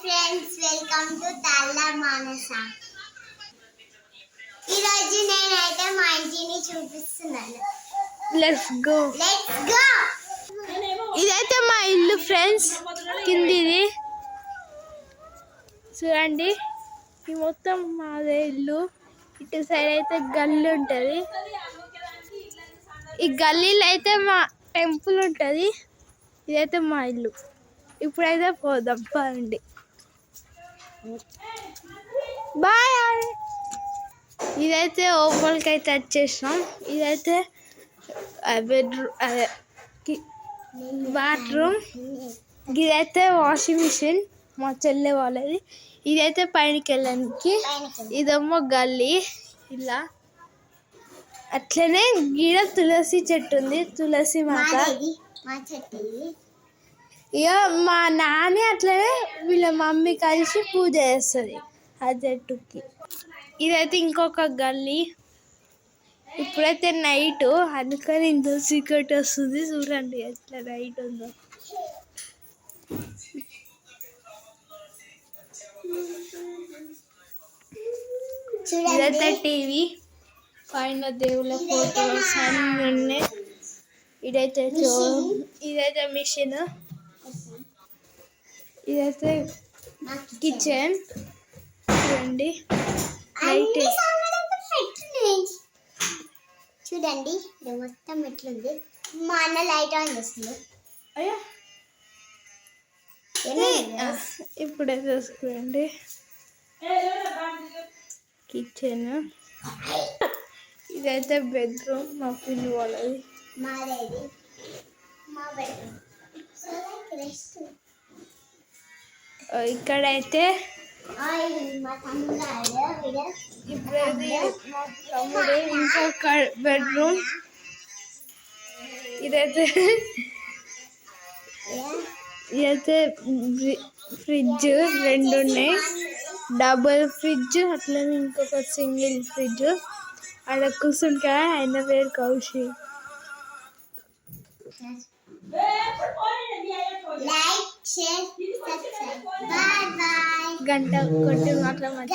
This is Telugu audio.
ఫ్రెండ్స్, వెల్కమ్ టు తాళ్ళ మానస. ఈరోజు నేనైతే మా ఇంటిని చూపిస్తున్నాను. Let's go. ఇదైతే మా ఇల్లు ఫ్రెండ్స్, కిందిది చూడండి. ఇది మొత్తం మాదే ఇల్లు. ఇటు సైడ్ అయితే గల్లీ ఉంటుంది. ఈ గల్లీలో అయితే మా టెంపుల్ ఉంటుంది. ఇదైతే మా ఇల్లు. ఇప్పుడైతే పోదాం పదండి. బాయ్. ఇదైతే ఓపల్కి అయితే వచ్చేసినాం. ఇదైతే బెడ్రూమ్, అదే బాత్రూమ్. ఇదైతే వాషింగ్ మిషన్ మా చెల్లె వాళ్ళది. ఇదైతే పైనకి వెళ్ళడానికి. ఇదేమో గల్లీ. ఇలా అట్లనే గీడ తులసి చెట్టు ఉంది, తులసి మాత. ఇక మా నాన్న అట్లనే వీళ్ళ మమ్మీ కలిసి పూజ చేస్తుంది ఆ చెట్టుకి. ఇదైతే ఇంకొక గల్లీ. ఇప్పుడైతే నైట్, అందుకని ఇంత సీక్రెట్ వస్తుంది. చూడండి ఎట్లా నైట్ ఉందో. ఇదైతే టీవీ, పైన దేవుళ్ళ ఫోటోస్ అన్నీ ఉన్నాయి. ఇదైతే ఇదైతే మిషన్. ఇదైతే కిచెన్. చూడండి లైట్ చూడండి, ఇది మొత్తం ఎట్లుంది. మా అన్న లైట్ ఆన్ చేస్తుంది. అయ్యా ఇప్పుడే చూసుకోండి. కిచెన్. ఇదైతే బెడ్రూమ్ మా పిల్లి వాళ్ళది. మాదేది మా బెడ్రూమ్. ఇక్కడైతే ఇప్పుడైతే మా తమ్ముడు ఇంకొక బెడ్రూమ్. ఇదైతే ఫ్రిడ్జ్ రెండు ఉన్నాయి. డబుల్ ఫ్రిడ్జ్, అట్లనే ఇంకొక సింగిల్ ఫ్రిడ్జ్. ఆడ కూర్చుంటా. ఆయన పేరు కౌశి. గంట కొట్టి మాట్లాడ.